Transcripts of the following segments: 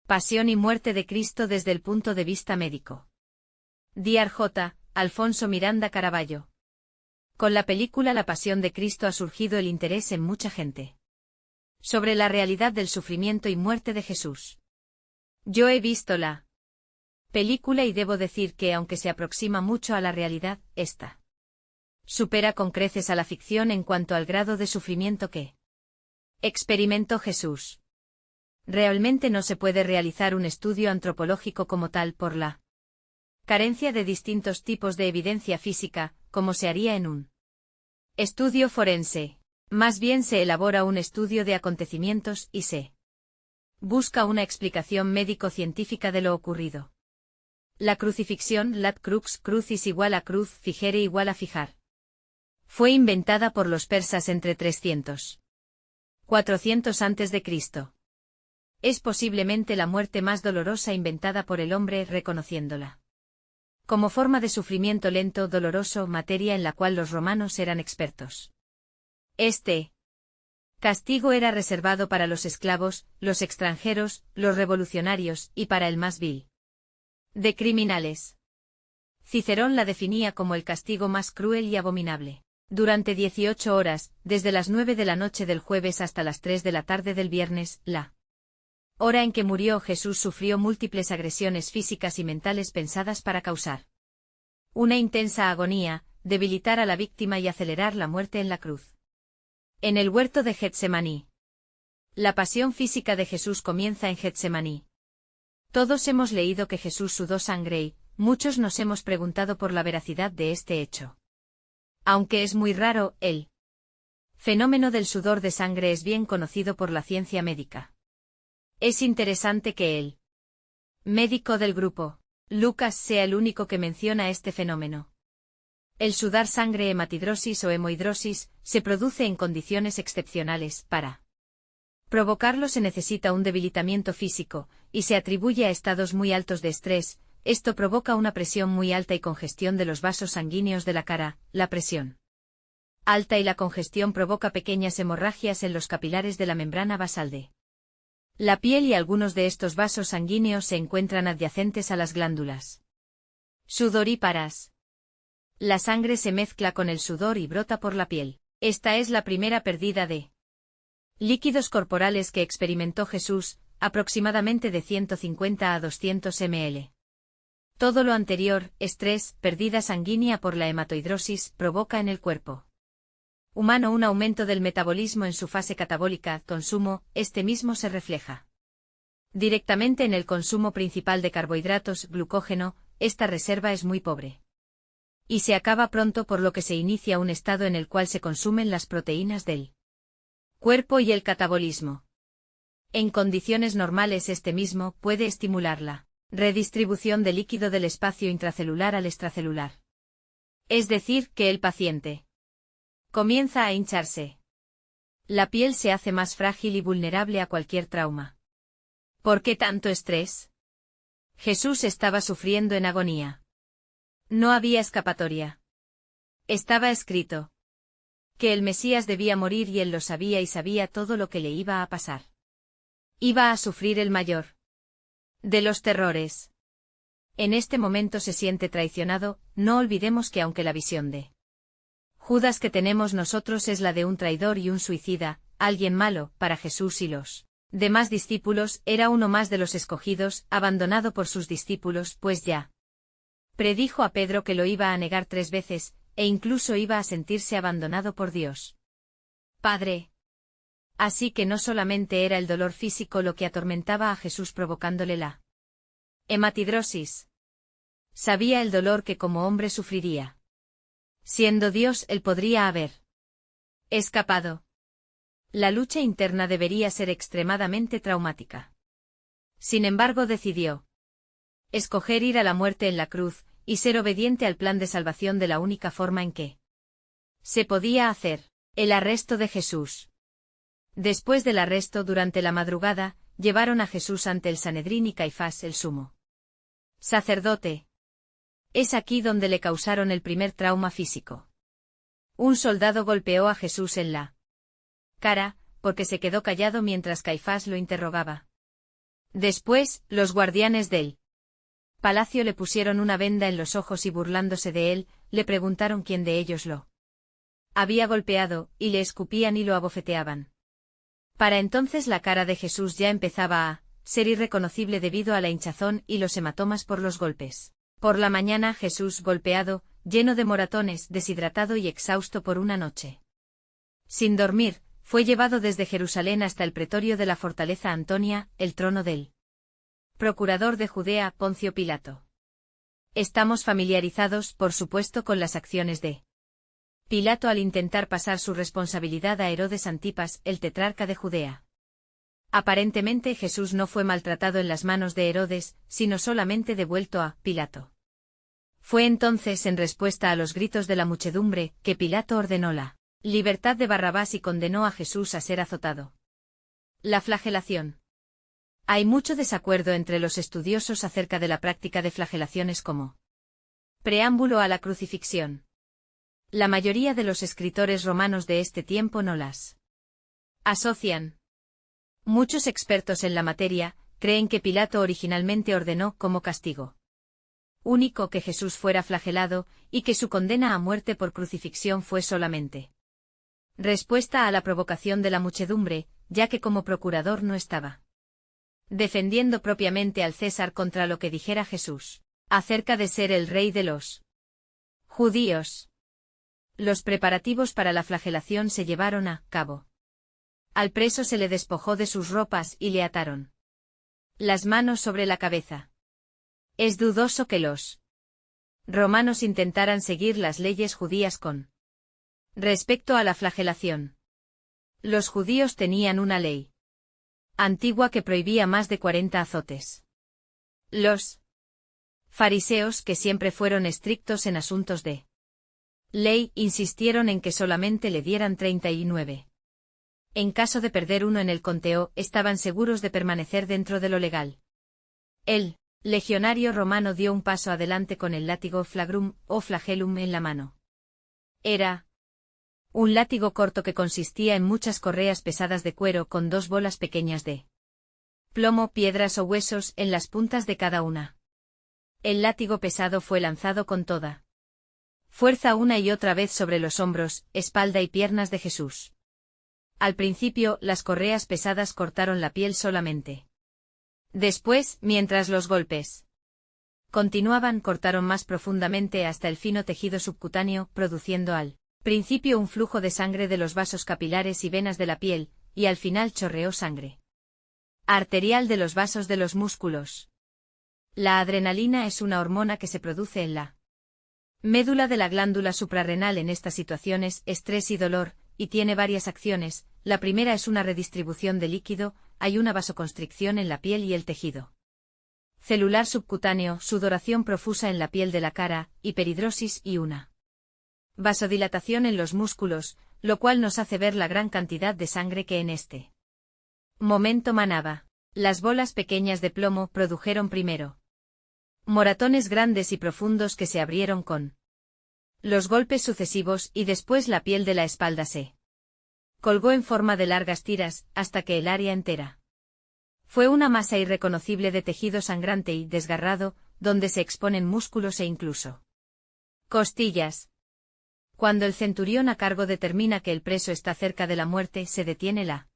Pasión y muerte de Cristo desde el punto de vista médico. Dr. J. Alfonso Miranda Caraballo. Con la película La Pasión de Cristo ha surgido el interés en mucha gente sobre la realidad del sufrimiento y muerte de Jesús. Yo he visto la película y debo decir que, aunque se aproxima mucho a la realidad, esta supera con creces a la ficción en cuanto al grado de sufrimiento que experimentó Jesús. Realmente no se puede realizar un estudio antropológico como tal por la carencia de distintos tipos de evidencia física, como se haría en un estudio forense. Más bien se elabora un estudio de acontecimientos y se busca una explicación médico-científica de lo ocurrido. La crucifixión, lat crux, crucis igual a cruz, figere igual a fijar, fue inventada por los persas entre 300-400 a.C. Es posiblemente la muerte más dolorosa inventada por el hombre, reconociéndola como forma de sufrimiento lento, doloroso, materia en la cual los romanos eran expertos. Este castigo era reservado para los esclavos, los extranjeros, los revolucionarios y para el más vil de criminales. Cicerón la definía como el castigo más cruel y abominable. Durante 18 horas, desde las 9 de la noche del jueves hasta las 3 de la tarde del viernes, la hora en que murió Jesús, sufrió múltiples agresiones físicas y mentales pensadas para causar una intensa agonía, debilitar a la víctima y acelerar la muerte en la cruz. En el huerto de Getsemaní. La pasión física de Jesús comienza en Getsemaní. Todos hemos leído que Jesús sudó sangre y muchos nos hemos preguntado por la veracidad de este hecho. Aunque es muy raro, el fenómeno del sudor de sangre es bien conocido por la ciencia médica. Es interesante que el médico del grupo, Lucas, sea el único que menciona este fenómeno. El sudar sangre, hematidrosis o hemohidrosis, se produce en condiciones excepcionales. Para provocarlo se necesita un debilitamiento físico, y se atribuye a estados muy altos de estrés. Esto provoca una presión muy alta y congestión de los vasos sanguíneos de la cara. La presión alta y la congestión provoca pequeñas hemorragias en los capilares de la membrana basal de la piel, y algunos de estos vasos sanguíneos se encuentran adyacentes a las glándulas sudoríparas. La sangre se mezcla con el sudor y brota por la piel. Esta es la primera pérdida de líquidos corporales que experimentó Jesús, aproximadamente de 150 a 200 ml. Todo lo anterior, estrés, pérdida sanguínea por la hematohidrosis, provoca en el cuerpo humano un aumento del metabolismo en su fase catabólica, consumo. Este mismo se refleja directamente en el consumo principal de carbohidratos, glucógeno. Esta reserva es muy pobre y se acaba pronto, por lo que se inicia un estado en el cual se consumen las proteínas del cuerpo y el catabolismo. En condiciones normales este mismo puede estimular la redistribución de líquido del espacio intracelular al extracelular. Es decir, que el paciente comienza a hincharse. La piel se hace más frágil y vulnerable a cualquier trauma. ¿Por qué tanto estrés? Jesús estaba sufriendo en agonía. No había escapatoria. Estaba escrito que el Mesías debía morir, y él lo sabía, y sabía todo lo que le iba a pasar. Iba a sufrir el mayor de los terrores. En este momento se siente traicionado. No olvidemos que aunque la visión de Judas que tenemos nosotros es la de un traidor y un suicida, alguien malo, para Jesús y los demás discípulos era uno más de los escogidos, abandonado por sus discípulos, pues ya predijo a Pedro que lo iba a negar 3 veces, e incluso iba a sentirse abandonado por Dios Padre. Así que no solamente era el dolor físico lo que atormentaba a Jesús provocándole la hematidrosis. Sabía el dolor que como hombre sufriría. Siendo Dios, él podría haber escapado. La lucha interna debería ser extremadamente traumática. Sin embargo, decidió escoger ir a la muerte en la cruz, y ser obediente al plan de salvación de la única forma en que se podía hacer: el arresto de Jesús. Después del arresto, durante la madrugada, llevaron a Jesús ante el Sanedrín y Caifás, el sumo sacerdote. Es aquí donde le causaron el primer trauma físico. Un soldado golpeó a Jesús en la cara, porque se quedó callado mientras Caifás lo interrogaba. Después, los guardianes del palacio le pusieron una venda en los ojos y burlándose de él, le preguntaron quién de ellos lo había golpeado, y le escupían y lo abofeteaban. Para entonces la cara de Jesús ya empezaba a ser irreconocible debido a la hinchazón y los hematomas por los golpes. Por la mañana Jesús golpeado, lleno de moratones, deshidratado y exhausto por una noche sin dormir, fue llevado desde Jerusalén hasta el pretorio de la fortaleza Antonia, el trono del procurador de Judea, Poncio Pilato. Estamos familiarizados, por supuesto, con las acciones de Pilato al intentar pasar su responsabilidad a Herodes Antipas, el tetrarca de Judea. Aparentemente Jesús no fue maltratado en las manos de Herodes, sino solamente devuelto a Pilato. Fue entonces, en respuesta a los gritos de la muchedumbre, que Pilato ordenó la libertad de Barrabás y condenó a Jesús a ser azotado. La flagelación. Hay mucho desacuerdo entre los estudiosos acerca de la práctica de flagelaciones como preámbulo a la crucifixión. La mayoría de los escritores romanos de este tiempo no las asocian. Muchos expertos en la materia creen que Pilato originalmente ordenó como castigo único que Jesús fuera flagelado, y que su condena a muerte por crucifixión fue solamente respuesta a la provocación de la muchedumbre, ya que como procurador no estaba defendiendo propiamente al César contra lo que dijera Jesús acerca de ser el rey de los judíos. Los preparativos para la flagelación se llevaron a cabo. Al preso se le despojó de sus ropas y le ataron las manos sobre la cabeza. Es dudoso que los romanos intentaran seguir las leyes judías con respecto a la flagelación. Los judíos tenían una ley antigua que prohibía más de 40 azotes. Los fariseos, que siempre fueron estrictos en asuntos de ley, insistieron en que solamente le dieran 39. En caso de perder uno en el conteo, estaban seguros de permanecer dentro de lo legal. El legionario romano dio un paso adelante con el látigo flagrum o flagellum en la mano. Era un látigo corto que consistía en muchas correas pesadas de cuero con 2 bolas pequeñas de plomo, piedras o huesos en las puntas de cada una. El látigo pesado fue lanzado con toda fuerza una y otra vez sobre los hombros, espalda y piernas de Jesús. Al principio, las correas pesadas cortaron la piel solamente. Después, mientras los golpes continuaban, cortaron más profundamente hasta el fino tejido subcutáneo, produciendo al principio un flujo de sangre de los vasos capilares y venas de la piel, y al final chorreó sangre arterial de los vasos de los músculos. La adrenalina es una hormona que se produce en la médula de la glándula suprarrenal en estas situaciones, estrés y dolor, y tiene varias acciones. La primera es una redistribución de líquido, hay una vasoconstricción en la piel y el tejido celular subcutáneo, sudoración profusa en la piel de la cara, hiperhidrosis y una vasodilatación en los músculos, lo cual nos hace ver la gran cantidad de sangre que en este momento manaba. Las bolas pequeñas de plomo produjeron primero moratones grandes y profundos que se abrieron con los golpes sucesivos y después la piel de la espalda se colgó en forma de largas tiras hasta que el área entera fue una masa irreconocible de tejido sangrante y desgarrado, donde se exponen músculos e incluso costillas. Cuando el centurión a cargo determina que el preso está cerca de la muerte, se detiene la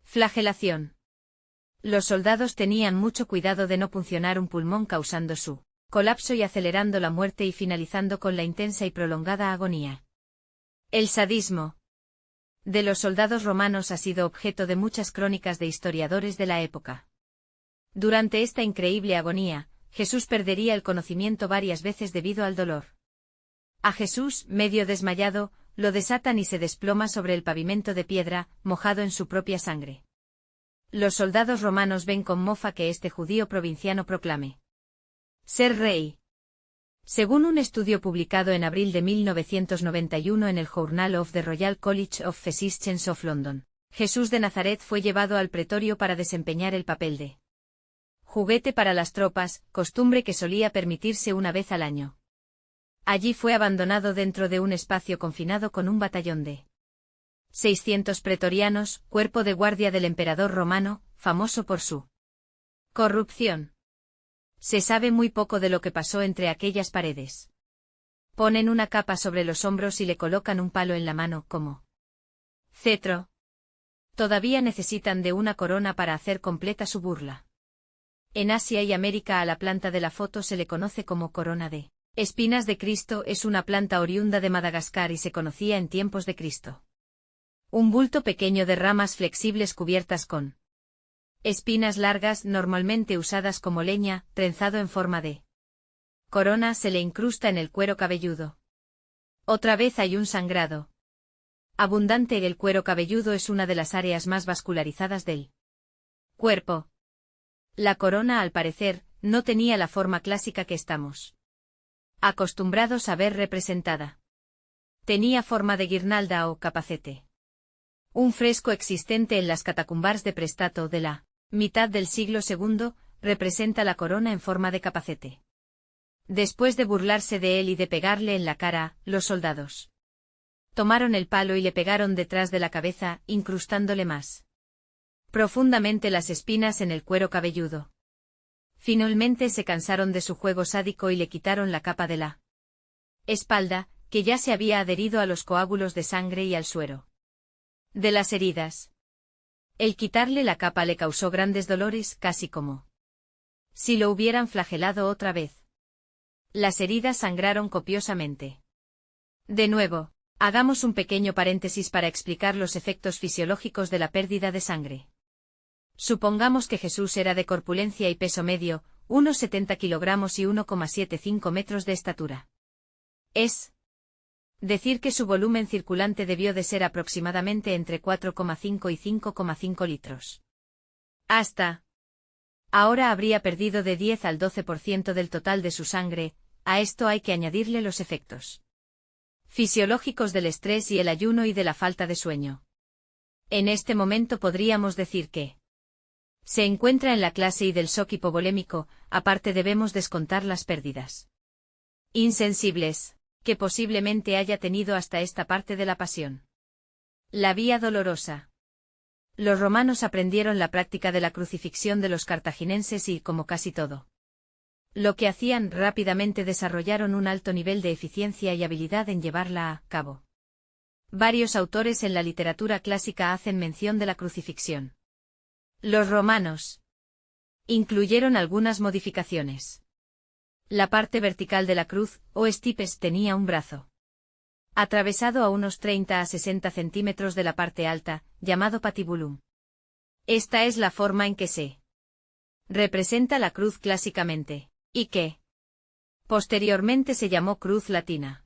flagelación. Los soldados tenían mucho cuidado de no puncionar un pulmón causando su colapso y acelerando la muerte y finalizando con la intensa y prolongada agonía. El sadismo de los soldados romanos ha sido objeto de muchas crónicas de historiadores de la época. Durante esta increíble agonía, Jesús perdería el conocimiento varias veces debido al dolor. A Jesús, medio desmayado, lo desatan y se desploma sobre el pavimento de piedra, mojado en su propia sangre. Los soldados romanos ven con mofa que este judío provinciano proclame ser rey. Según un estudio publicado en abril de 1991 en el Journal of the Royal College of Physicians of London, Jesús de Nazaret fue llevado al pretorio para desempeñar el papel de juguete para las tropas, costumbre que solía permitirse una vez al año. Allí fue abandonado dentro de un espacio confinado con un batallón de 600 pretorianos, cuerpo de guardia del emperador romano, famoso por su Corrupción. Se sabe muy poco de lo que pasó entre aquellas paredes. Ponen una capa sobre los hombros y le colocan un palo en la mano, como cetro. Todavía necesitan de una corona para hacer completa su burla. En Asia y América a la planta de la foto se le conoce como corona de espinas de Cristo. Es una planta oriunda de Madagascar y se conocía en tiempos de Cristo. Un bulto pequeño de ramas flexibles cubiertas con espinas largas, normalmente usadas como leña, trenzado en forma de corona, se le incrusta en el cuero cabelludo. Otra vez hay un sangrado abundante. El cuero cabelludo es una de las áreas más vascularizadas del cuerpo. La corona, al parecer, no tenía la forma clásica que estamos acostumbrados a ver representada. Tenía forma de guirnalda o capacete. Un fresco existente en las catacumbas de Prestato de la mitad del siglo II representa la corona en forma de capacete. Después de burlarse de él y de pegarle en la cara, los soldados tomaron el palo y le pegaron detrás de la cabeza, incrustándole más profundamente las espinas en el cuero cabelludo. Finalmente se cansaron de su juego sádico y le quitaron la capa de la espalda, que ya se había adherido a los coágulos de sangre y al suero de las heridas. El quitarle la capa le causó grandes dolores, casi como si lo hubieran flagelado otra vez. Las heridas sangraron copiosamente. De nuevo, hagamos un pequeño paréntesis para explicar los efectos fisiológicos de la pérdida de sangre. Supongamos que Jesús era de corpulencia y peso medio, unos 70 kilogramos y 1,75 metros de estatura. Es decir que su volumen circulante debió de ser aproximadamente entre 4,5 y 5,5 litros. Hasta ahora habría perdido de 10 al 12% del total de su sangre. A esto hay que añadirle los efectos fisiológicos del estrés y el ayuno y de la falta de sueño. En este momento podríamos decir que se encuentra en la clase y del shock hipovolémico. Aparte debemos descontar las pérdidas insensibles que posiblemente haya tenido hasta esta parte de la pasión. La vía dolorosa. Los romanos aprendieron la práctica de la crucifixión de los cartagineses y, como casi todo lo que hacían, rápidamente desarrollaron un alto nivel de eficiencia y habilidad en llevarla a cabo. Varios autores en la literatura clásica hacen mención de la crucifixión. Los romanos incluyeron algunas modificaciones. La parte vertical de la cruz, o stipes, tenía un brazo atravesado a unos 30 a 60 centímetros de la parte alta, llamado patibulum. Esta es la forma en que se representa la cruz clásicamente, y que posteriormente se llamó cruz latina.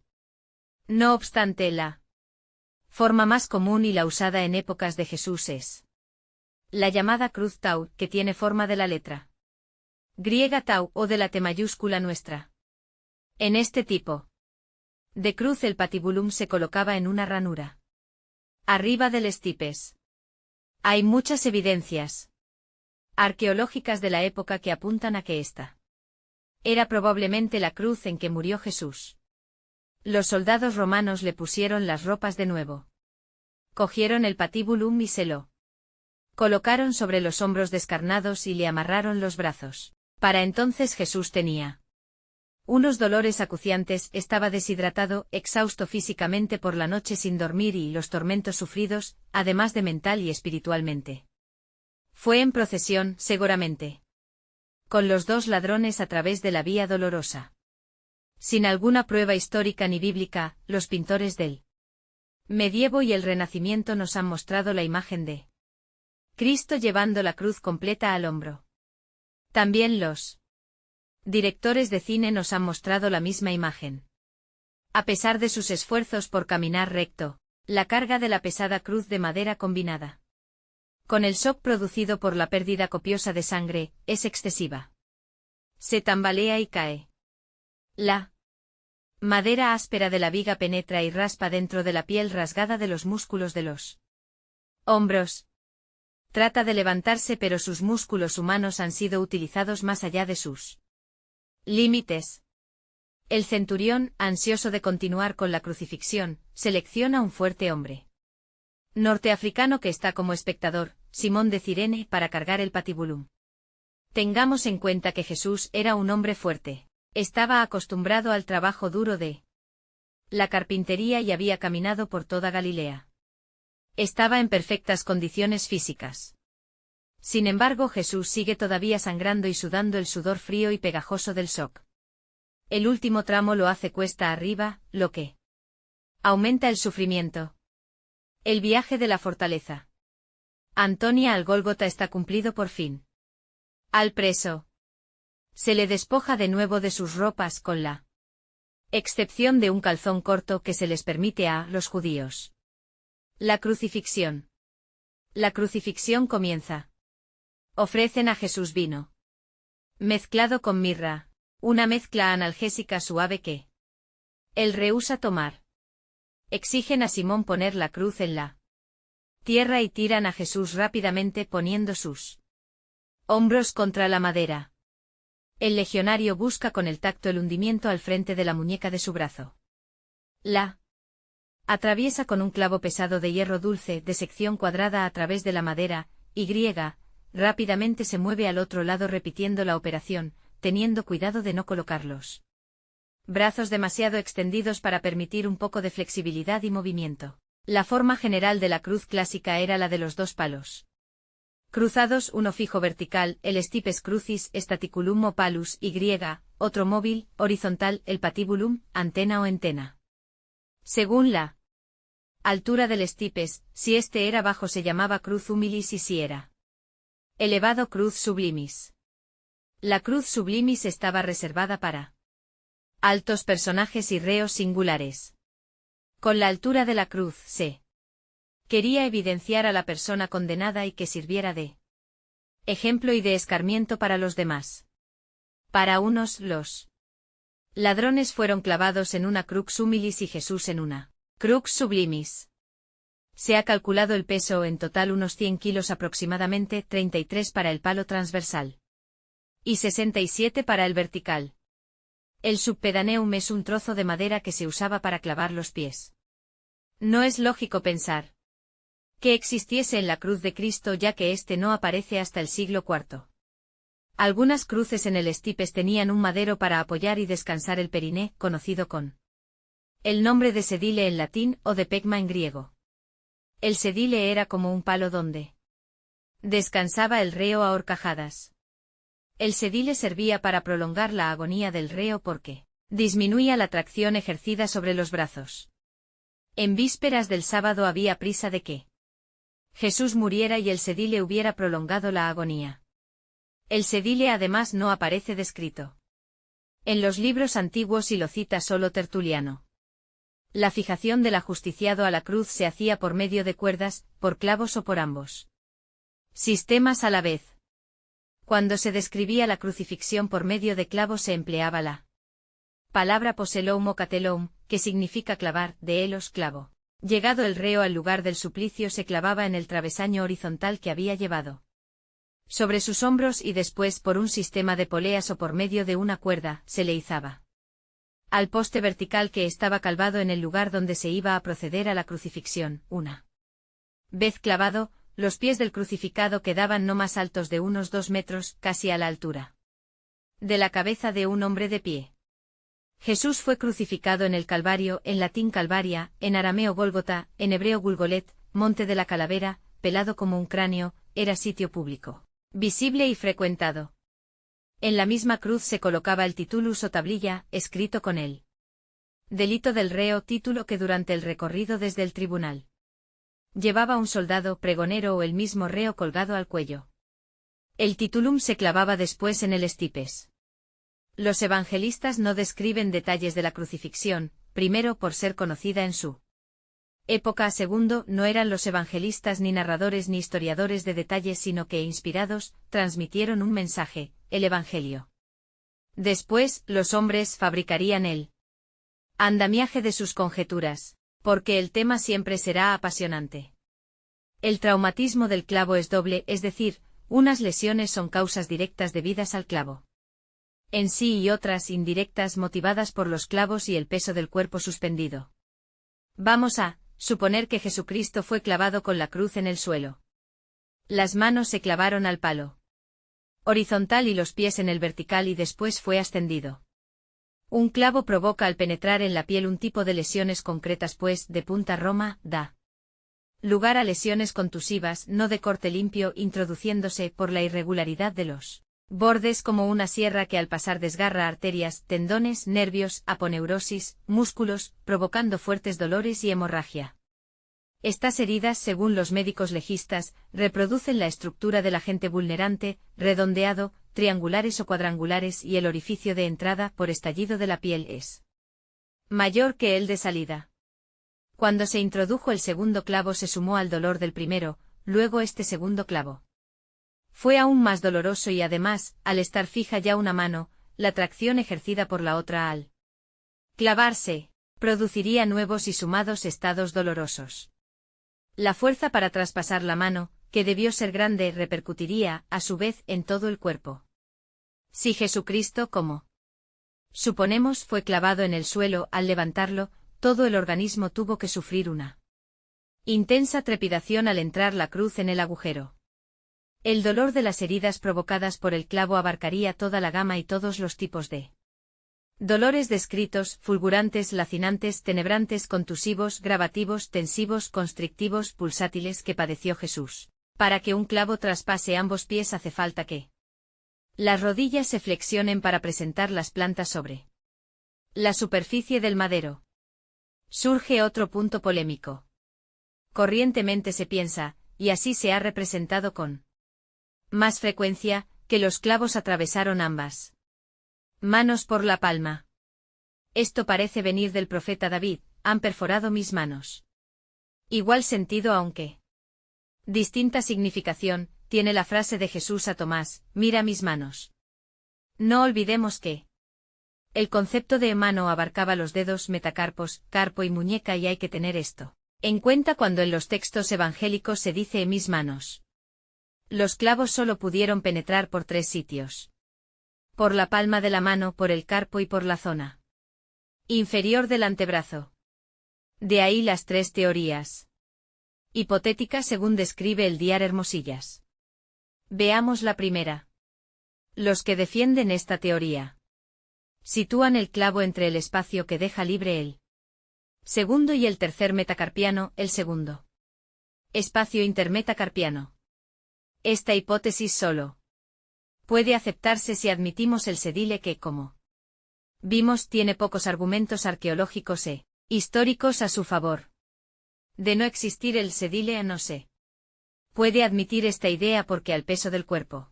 No obstante, la forma más común y la usada en épocas de Jesús es la llamada cruz tau, que tiene forma de la letra griega tau o de la T mayúscula nuestra. En este tipo de cruz el patibulum se colocaba en una ranura arriba del stipes. Hay muchas evidencias arqueológicas de la época que apuntan a que esta era probablemente la cruz en que murió Jesús. Los soldados romanos le pusieron las ropas de nuevo. Cogieron el patibulum y se lo colocaron sobre los hombros descarnados y le amarraron los brazos. Para entonces Jesús tenía unos dolores acuciantes, estaba deshidratado, exhausto físicamente por la noche sin dormir y los tormentos sufridos, además de mental y espiritualmente. Fue en procesión, seguramente, con los dos ladrones a través de la vía dolorosa. Sin alguna prueba histórica ni bíblica, los pintores del medievo y el Renacimiento nos han mostrado la imagen de Cristo llevando la cruz completa al hombro. También los directores de cine nos han mostrado la misma imagen. A pesar de sus esfuerzos por caminar recto, la carga de la pesada cruz de madera combinada con el shock producido por la pérdida copiosa de sangre, es excesiva. Se tambalea y cae. La madera áspera de la viga penetra y raspa dentro de la piel rasgada de los músculos de los hombros. Trata de levantarse, pero sus músculos humanos han sido utilizados más allá de sus límites. El centurión, ansioso de continuar con la crucifixión, selecciona un fuerte hombre norteafricano que está como espectador, Simón de Cirene, para cargar el patibulum. Tengamos en cuenta que Jesús era un hombre fuerte. Estaba acostumbrado al trabajo duro de la carpintería y había caminado por toda Galilea. Estaba en perfectas condiciones físicas. Sin embargo, Jesús sigue todavía sangrando y sudando el sudor frío y pegajoso del shock. El último tramo lo hace cuesta arriba, lo que aumenta el sufrimiento. El viaje de la fortaleza. Antonia al Gólgota está cumplido por fin. Al preso se le despoja de nuevo de sus ropas con la excepción de un calzón corto que se les permite a los judíos. La crucifixión. La crucifixión comienza. Ofrecen a Jesús vino mezclado con mirra, una mezcla analgésica suave que él rehúsa tomar. Exigen a Simón poner la cruz en la tierra y tiran a Jesús rápidamente poniendo sus hombros contra la madera. El legionario busca con el tacto el hundimiento al frente de la muñeca de su brazo. La atraviesa con un clavo pesado de hierro dulce de sección cuadrada a través de la madera, y rápidamente se mueve al otro lado repitiendo la operación, teniendo cuidado de no colocarlos brazos demasiado extendidos para permitir un poco de flexibilidad y movimiento. La forma general de la cruz clásica era la de los dos palos cruzados, uno fijo vertical, el stipes crucis staticulum o palus y otro móvil, horizontal, el patibulum, antena o entena. Según la altura del stipes, si este era bajo se llamaba cruz humilis y si era elevado cruz sublimis. La cruz sublimis estaba reservada para altos personajes y reos singulares. Con la altura de la cruz se quería evidenciar a la persona condenada y que sirviera de ejemplo y de escarmiento para los demás. Para unos, los ladrones fueron clavados en una crux humilis y Jesús en una crux sublimis. Se ha calculado el peso en total unos 100 kilos aproximadamente, 33 para el palo transversal y 67 para el vertical. El subpedaneum es un trozo de madera que se usaba para clavar los pies. No es lógico pensar que existiese en la cruz de Cristo ya que éste no aparece hasta el siglo IV. Algunas cruces en el stipes tenían un madero para apoyar y descansar el periné, conocido con el nombre de sedile en latín o de pegma en griego. El sedile era como un palo donde descansaba el reo a horcajadas. El sedile servía para prolongar la agonía del reo porque disminuía la tracción ejercida sobre los brazos. En vísperas del sábado había prisa de que Jesús muriera y el sedile hubiera prolongado la agonía. El sedile además no aparece descrito en los libros antiguos y lo cita solo Tertuliano. La fijación del ajusticiado a la cruz se hacía por medio de cuerdas, por clavos o por ambos sistemas a la vez. Cuando se describía la crucifixión por medio de clavos se empleaba la palabra poseloum o cateloum, que significa clavar, de helos clavo. Llegado el reo al lugar del suplicio se clavaba en el travesaño horizontal que había llevado sobre sus hombros y después por un sistema de poleas o por medio de una cuerda, se le izaba al poste vertical que estaba calvado en el lugar donde se iba a proceder a la crucifixión. Una vez clavado, los pies del crucificado quedaban no más altos de unos 2 metros, casi a la altura de la cabeza de un hombre de pie. Jesús fue crucificado en el Calvario, en latín Calvaria, en arameo Gólgota, en hebreo Gulgolet, monte de la calavera, pelado como un cráneo, era sitio público, visible y frecuentado. En la misma cruz se colocaba el titulus o tablilla, escrito con el delito del reo, título que durante el recorrido desde el tribunal llevaba un soldado, pregonero o el mismo reo colgado al cuello. El titulum se clavaba después en el stipes. Los evangelistas no describen detalles de la crucifixión, primero por ser conocida en su época, segundo, no eran los evangelistas ni narradores ni historiadores de detalles sino que, inspirados, transmitieron un mensaje, el evangelio. Después, los hombres fabricarían el andamiaje de sus conjeturas, porque el tema siempre será apasionante. El traumatismo del clavo es doble, es decir, unas lesiones son causas directas debidas al clavo en sí y otras indirectas motivadas por los clavos y el peso del cuerpo suspendido. Vamos a suponer que Jesucristo fue clavado con la cruz en el suelo. Las manos se clavaron al palo. horizontal y los pies en el vertical y después fue ascendido. Un clavo provoca al penetrar en la piel un tipo de lesiones concretas pues, de punta Roma, da lugar a lesiones contusivas no de corte limpio introduciéndose por la irregularidad de los bordes como una sierra que al pasar desgarra arterias, tendones, nervios, aponeurosis, músculos, provocando fuertes dolores y hemorragia. Estas heridas, según los médicos legistas, reproducen la estructura del agente vulnerante, redondeado, triangulares o cuadrangulares y el orificio de entrada por estallido de la piel es mayor que el de salida. Cuando se introdujo el segundo clavo se sumó al dolor del primero, luego este segundo clavo fue aún más doloroso y además, al estar fija ya una mano, la tracción ejercida por la otra al clavarse, produciría nuevos y sumados estados dolorosos. La fuerza para traspasar la mano, que debió ser grande, repercutiría, a su vez, en todo el cuerpo. Si Jesucristo, como suponemos, fue clavado en el suelo, al levantarlo, todo el organismo tuvo que sufrir una intensa trepidación al entrar la cruz en el agujero. El dolor de las heridas provocadas por el clavo abarcaría toda la gama y todos los tipos de dolores descritos, fulgurantes, lacinantes, tenebrantes, contusivos, gravativos, tensivos, constrictivos, pulsátiles que padeció Jesús. Para que un clavo traspase ambos pies hace falta que las rodillas se flexionen para presentar las plantas sobre la superficie del madero. Surge otro punto polémico. Corrientemente se piensa, y así se ha representado con más frecuencia, que los clavos atravesaron ambas manos por la palma. Esto parece venir del profeta David, han perforado mis manos. Igual sentido aunque distinta significación, tiene la frase de Jesús a Tomás, mira mis manos. No olvidemos que el concepto de mano abarcaba los dedos metacarpos, carpo y muñeca y hay que tener esto en cuenta cuando en los textos evangélicos se dice mis manos. Los clavos solo pudieron penetrar por 3 sitios. Por la palma de la mano, por el carpo y por la zona inferior del antebrazo. De ahí las 3 teorías hipotéticas según describe el Diario Hermosillas. Veamos la primera. Los que defienden esta teoría sitúan el clavo entre el espacio que deja libre el segundo y el tercer metacarpiano, el segundo espacio intermetacarpiano. Esta hipótesis solo puede aceptarse si admitimos el sedile que, como vimos, tiene pocos argumentos arqueológicos e históricos a su favor. De no existir el sedile no se puede admitir esta idea porque al peso del cuerpo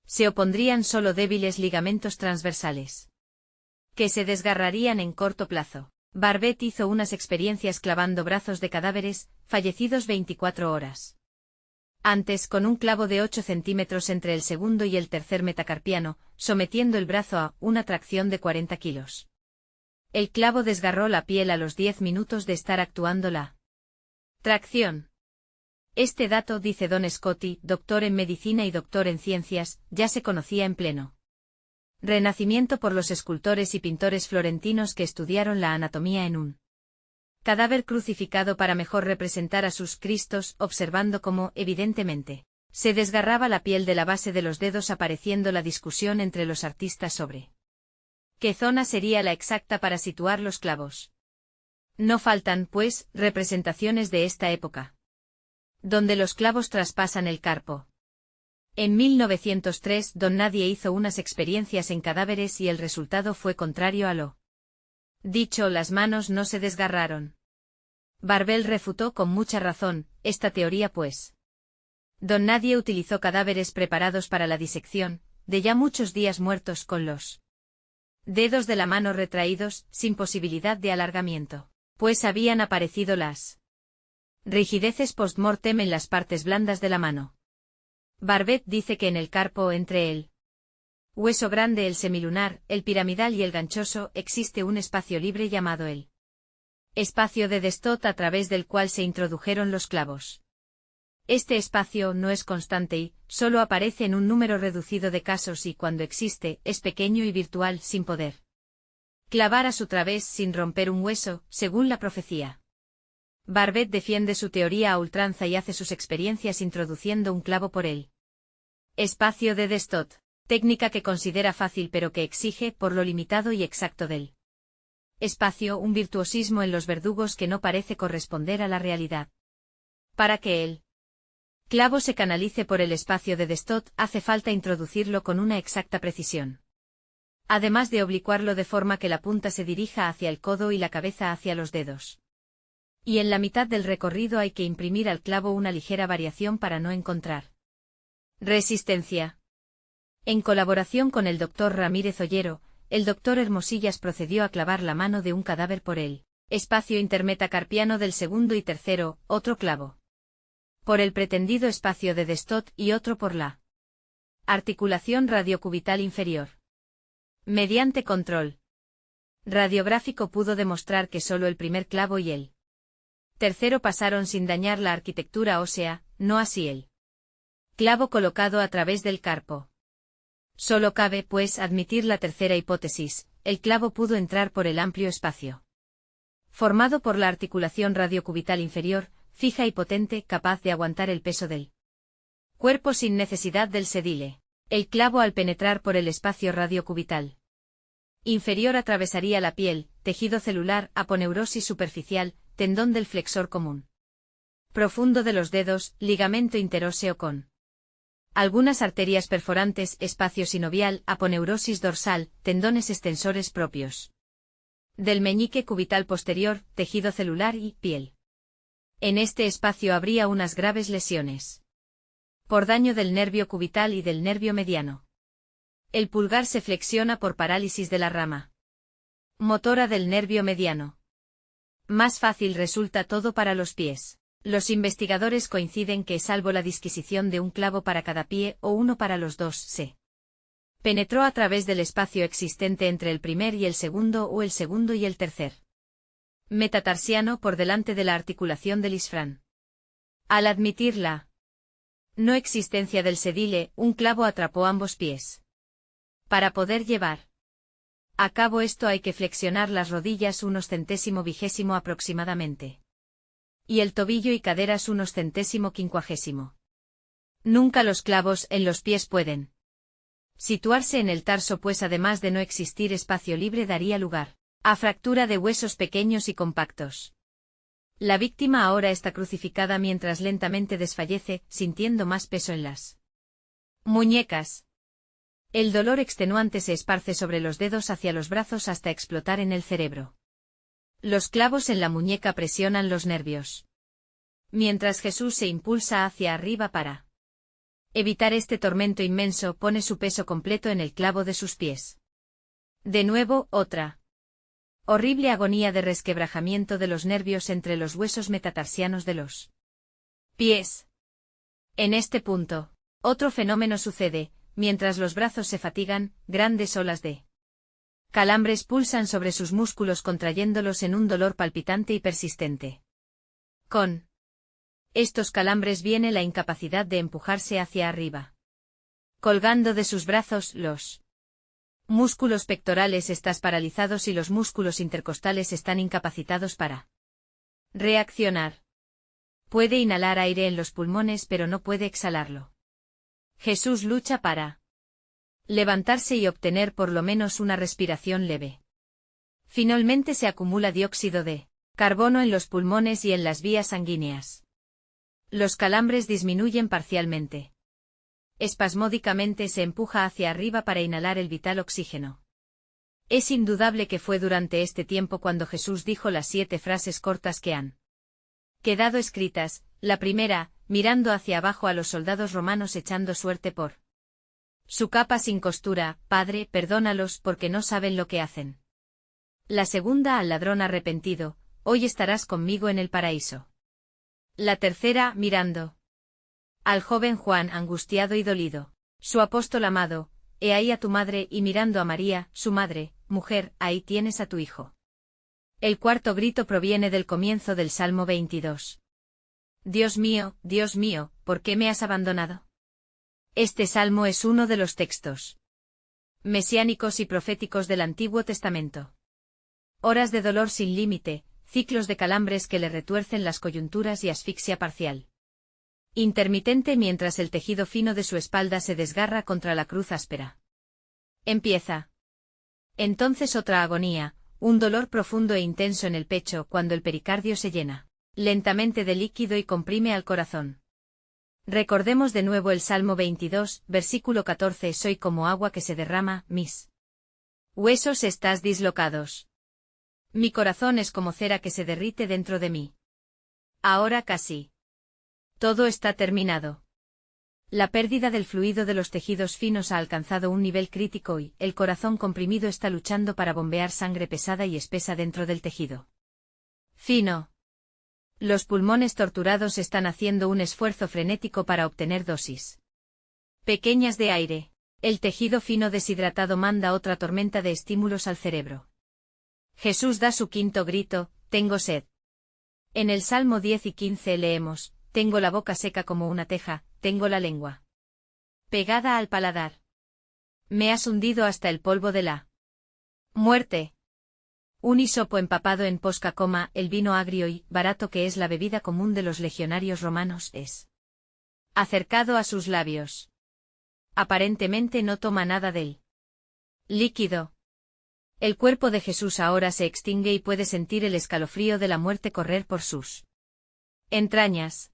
se opondrían solo débiles ligamentos transversales que se desgarrarían en corto plazo. Barbet hizo unas experiencias clavando brazos de cadáveres, fallecidos 24 horas antes con un clavo de 8 centímetros entre el segundo y el tercer metacarpiano, sometiendo el brazo a una tracción de 40 kilos. El clavo desgarró la piel a los 10 minutos de estar actuando la tracción. Este dato, dice Don Scotti, doctor en medicina y doctor en ciencias, ya se conocía en pleno Renacimiento por los escultores y pintores florentinos que estudiaron la anatomía en un cadáver crucificado para mejor representar a sus Cristos, observando cómo, evidentemente, se desgarraba la piel de la base de los dedos, apareciendo la discusión entre los artistas sobre qué zona sería la exacta para situar los clavos. No faltan, pues, representaciones de esta época, donde los clavos traspasan el carpo. En 1903, Don Nadie hizo unas experiencias en cadáveres y el resultado fue contrario a lo dicho, las manos no se desgarraron. Barbel refutó con mucha razón esta teoría pues Don Nadie utilizó cadáveres preparados para la disección, de ya muchos días muertos con los dedos de la mano retraídos, sin posibilidad de alargamiento, pues habían aparecido las rigideces post-mortem en las partes blandas de la mano. Barbet dice que en el carpo, entre el hueso grande, el semilunar, el piramidal y el ganchoso, existe un espacio libre llamado el espacio de Destot a través del cual se introdujeron los clavos. Este espacio no es constante y solo aparece en un número reducido de casos y cuando existe, es pequeño y virtual, sin poder clavar a su través sin romper un hueso, según la profecía. Barbet defiende su teoría a ultranza y hace sus experiencias introduciendo un clavo por él. Espacio de Destot. Técnica que considera fácil pero que exige, por lo limitado y exacto del espacio, un virtuosismo en los verdugos que no parece corresponder a la realidad. Para que el clavo se canalice por el espacio de Destot, hace falta introducirlo con una exacta precisión. Además de oblicuarlo de forma que la punta se dirija hacia el codo y la cabeza hacia los dedos. Y en la mitad del recorrido hay que imprimir al clavo una ligera variación para no encontrar resistencia. En colaboración con el doctor Ramírez Ollero, el doctor Hermosillas procedió a clavar la mano de un cadáver por el espacio intermetacarpiano del segundo y tercero, otro clavo por el pretendido espacio de Destot y otro por la articulación radiocubital inferior. Mediante control radiográfico pudo demostrar que solo el primer clavo y el tercero pasaron sin dañar la arquitectura ósea, no así el clavo colocado a través del carpo. Solo cabe, pues, admitir la tercera hipótesis: el clavo pudo entrar por el amplio espacio formado por la articulación radiocubital inferior, fija y potente, capaz de aguantar el peso del cuerpo sin necesidad del sedile. El clavo, al penetrar por el espacio radiocubital inferior, atravesaría la piel, tejido celular, aponeurosis superficial, tendón del flexor común profundo de los dedos, ligamento interóseo con algunas arterias perforantes, espacio sinovial, aponeurosis dorsal, tendones extensores propios del meñique cubital posterior, tejido celular y piel. En este espacio habría unas graves lesiones por daño del nervio cubital y del nervio mediano. El pulgar se flexiona por parálisis de la rama motora del nervio mediano. Más fácil resulta todo para los pies. Los investigadores coinciden que, salvo la disquisición de un clavo para cada pie o uno para los dos, se penetró a través del espacio existente entre el primer y el segundo o el segundo y el tercer metatarsiano por delante de la articulación del isfrán. Al admitir la no existencia del sedile, un clavo atrapó ambos pies. Para poder llevar a cabo esto hay que flexionar las rodillas unos centésimo vigésimo aproximadamente. Y el tobillo y caderas unos centésimo quincuagésimo. Nunca los clavos en los pies pueden situarse en el tarso, pues además de no existir espacio libre daría lugar a fractura de huesos pequeños y compactos. La víctima ahora está crucificada mientras lentamente desfallece, sintiendo más peso en las muñecas. El dolor extenuante se esparce sobre los dedos hacia los brazos hasta explotar en el cerebro. Los clavos en la muñeca presionan los nervios. Mientras Jesús se impulsa hacia arriba para evitar este tormento inmenso, pone su peso completo en el clavo de sus pies. De nuevo, otra horrible agonía de resquebrajamiento de los nervios entre los huesos metatarsianos de los pies. En este punto, otro fenómeno sucede: mientras los brazos se fatigan, grandes olas de calambres pulsan sobre sus músculos, contrayéndolos en un dolor palpitante y persistente. Con estos calambres viene la incapacidad de empujarse hacia arriba. Colgando de sus brazos, los músculos pectorales están paralizados y los músculos intercostales están incapacitados para reaccionar. Puede inhalar aire en los pulmones pero no puede exhalarlo. Jesús lucha para levantarse y obtener por lo menos una respiración leve. Finalmente se acumula dióxido de carbono en los pulmones y en las vías sanguíneas. Los calambres disminuyen parcialmente. Espasmódicamente se empuja hacia arriba para inhalar el vital oxígeno. Es indudable que fue durante este tiempo cuando Jesús dijo las 7 frases cortas que han quedado escritas. La primera, mirando hacia abajo a los soldados romanos echando suerte por su capa sin costura: Padre, perdónalos porque no saben lo que hacen. La segunda, al ladrón arrepentido: hoy estarás conmigo en el paraíso. La tercera, mirando al joven Juan angustiado y dolido: su apóstol amado, he ahí a tu madre, y mirando a María, su madre: mujer, ahí tienes a tu hijo. El cuarto grito proviene del comienzo del Salmo 22. Dios mío, ¿por qué me has abandonado? Este salmo es uno de los textos mesiánicos y proféticos del Antiguo Testamento. Horas de dolor sin límite, ciclos de calambres que le retuercen las coyunturas y asfixia parcial. intermitente mientras el tejido fino de su espalda se desgarra contra la cruz áspera. Empieza. Entonces otra agonía, un dolor profundo e intenso en el pecho cuando el pericardio se llena lentamente de líquido y comprime al corazón. Recordemos de nuevo el Salmo 22, versículo 14: Soy como agua que se derrama, mis huesos estás dislocados. Mi corazón es como cera que se derrite dentro de mí. Ahora casi todo está terminado. La pérdida del fluido de los tejidos finos ha alcanzado un nivel crítico y el corazón comprimido está luchando para bombear sangre pesada y espesa dentro del tejido fino. Los pulmones torturados están haciendo un esfuerzo frenético para obtener dosis pequeñas de aire. El tejido fino deshidratado manda otra tormenta de estímulos al cerebro. Jesús da su quinto grito: tengo sed. En el Salmo 10 y 15 leemos: tengo la boca seca como una teja, tengo la lengua pegada al paladar. Me has hundido hasta el polvo de la muerte. Un hisopo empapado en posca, el vino agrio y barato que es la bebida común de los legionarios romanos es acercado a sus labios. Aparentemente no toma nada del líquido. El cuerpo de Jesús ahora se extingue y puede sentir el escalofrío de la muerte correr por sus entrañas.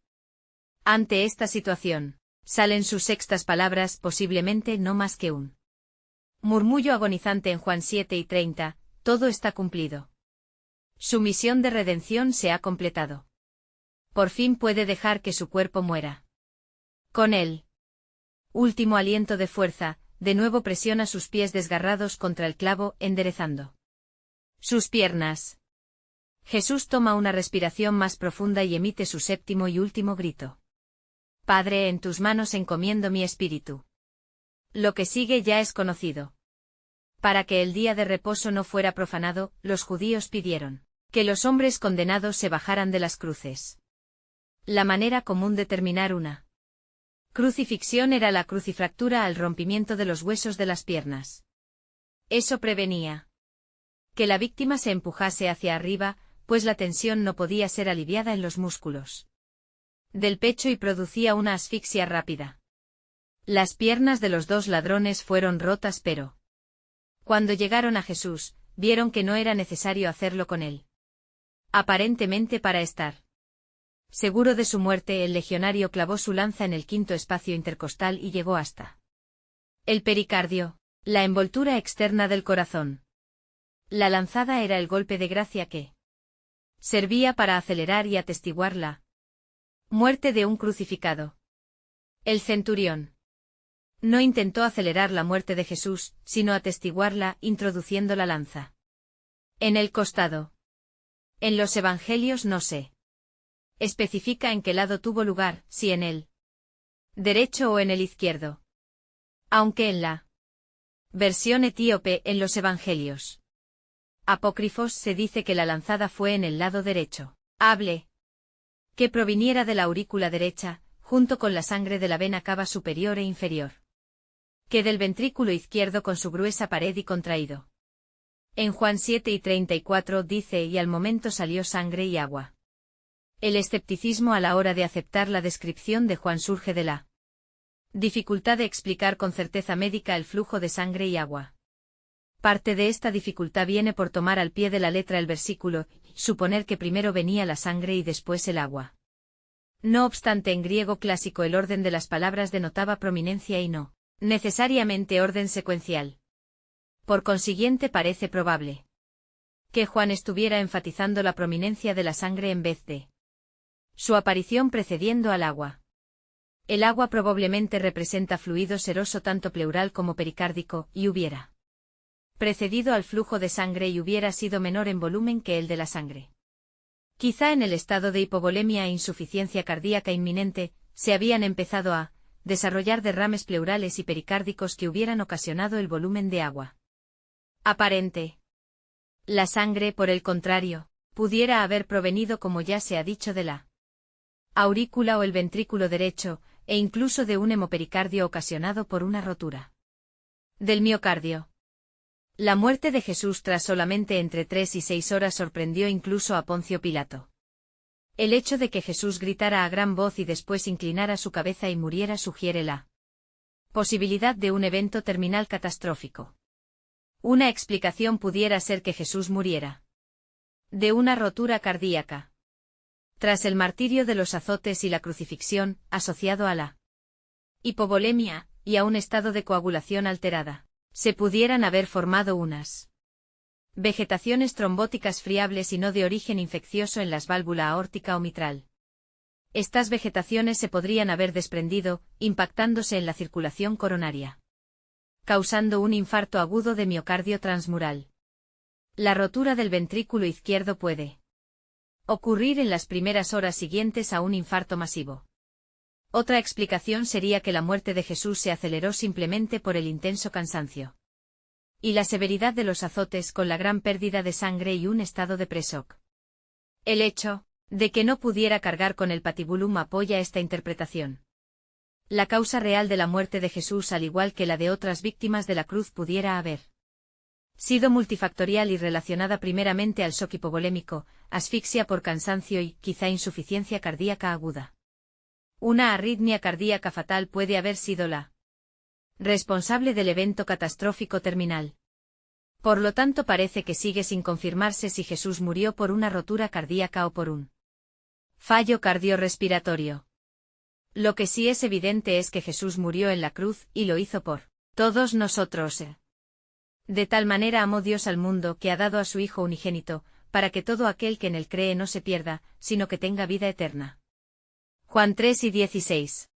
Ante esta situación, salen sus sextas palabras, posiblemente no más que un murmullo agonizante en Juan 7 y 30, todo está cumplido. Su misión de redención se ha completado. Por fin puede dejar que su cuerpo muera. Con él. Último aliento de fuerza, de nuevo presiona sus pies desgarrados contra el clavo, enderezando sus piernas. Jesús toma una respiración más profunda y emite su séptimo y último grito. Padre, en tus manos encomiendo mi espíritu. Lo que sigue ya es conocido. Para que el día de reposo no fuera profanado, los judíos pidieron que los hombres condenados se bajaran de las cruces. La manera común de terminar una crucifixión era la crucifractura al rompimiento de los huesos de las piernas. Eso prevenía que la víctima se empujase hacia arriba, pues la tensión no podía ser aliviada en los músculos del pecho y producía una asfixia rápida. Las piernas de los dos ladrones fueron rotas, pero cuando llegaron a Jesús, vieron que no era necesario hacerlo con él. Aparentemente para estar seguro de su muerte, el legionario clavó su lanza en el quinto espacio intercostal y llegó hasta el pericardio, la envoltura externa del corazón. La lanzada era el golpe de gracia que servía para acelerar y atestiguar la muerte de un crucificado. El centurión no intentó acelerar la muerte de Jesús, sino atestiguarla, introduciendo la lanza en el costado. En los evangelios no se especifica en qué lado tuvo lugar, si en el derecho o en el izquierdo. Aunque en la versión etíope en los evangelios apócrifos se dice que la lanzada fue en el lado derecho. Hable que proviniera de la aurícula derecha, junto con la sangre de la vena cava superior e inferior, que del ventrículo izquierdo con su gruesa pared y contraído. En Juan 7 y 34 dice: y al momento salió sangre y agua. El escepticismo a la hora de aceptar la descripción de Juan surge de la dificultad de explicar con certeza médica el flujo de sangre y agua. Parte de esta dificultad viene por tomar al pie de la letra el versículo, suponer que primero venía la sangre y después el agua. No obstante, en griego clásico el orden de las palabras denotaba prominencia y no necesariamente orden secuencial. Por consiguiente, parece probable que Juan estuviera enfatizando la prominencia de la sangre en vez de su aparición precediendo al agua. El agua probablemente representa fluido seroso tanto pleural como pericárdico, y hubiera precedido al flujo de sangre y hubiera sido menor en volumen que el de la sangre. Quizá en el estado de hipovolemia e insuficiencia cardíaca inminente, se habían empezado a desarrollar derrames pleurales y pericárdicos que hubieran ocasionado el volumen de agua aparente. La sangre, por el contrario, pudiera haber provenido, como ya se ha dicho, de la aurícula o el ventrículo derecho, e incluso de un hemopericardio ocasionado por una rotura del miocardio. La muerte de Jesús tras solamente entre 3 y 6 horas sorprendió incluso a Poncio Pilato. El hecho de que Jesús gritara a gran voz y después inclinara su cabeza y muriera sugiere la posibilidad de un evento terminal catastrófico. Una explicación pudiera ser que Jesús muriera de una rotura cardíaca tras el martirio de los azotes y la crucifixión, asociado a la hipovolemia y a un estado de coagulación alterada. Se pudieran haber formado unas vegetaciones trombóticas friables y no de origen infeccioso en las válvulas aórtica o mitral. Estas vegetaciones se podrían haber desprendido, impactándose en la circulación coronaria, causando un infarto agudo de miocardio transmural. La rotura del ventrículo izquierdo puede ocurrir en las primeras horas siguientes a un infarto masivo. Otra explicación sería que la muerte de Jesús se aceleró simplemente por el intenso cansancio y la severidad de los azotes con la gran pérdida de sangre y un estado de presoc. El hecho de que no pudiera cargar con el patibulum apoya esta interpretación. La causa real de la muerte de Jesús, al igual que la de otras víctimas de la cruz, pudiera haber sido multifactorial y relacionada primeramente al shock hipovolémico, asfixia por cansancio y, quizá, insuficiencia cardíaca aguda. Una arritmia cardíaca fatal puede haber sido la responsable del evento catastrófico terminal. Por lo tanto, parece que sigue sin confirmarse si Jesús murió por una rotura cardíaca o por un fallo cardiorrespiratorio. Lo que sí es evidente es que Jesús murió en la cruz, y lo hizo por todos nosotros. De tal manera amó Dios al mundo que ha dado a su Hijo unigénito, para que todo aquel que en él cree no se pierda, sino que tenga vida eterna. Juan 3:16.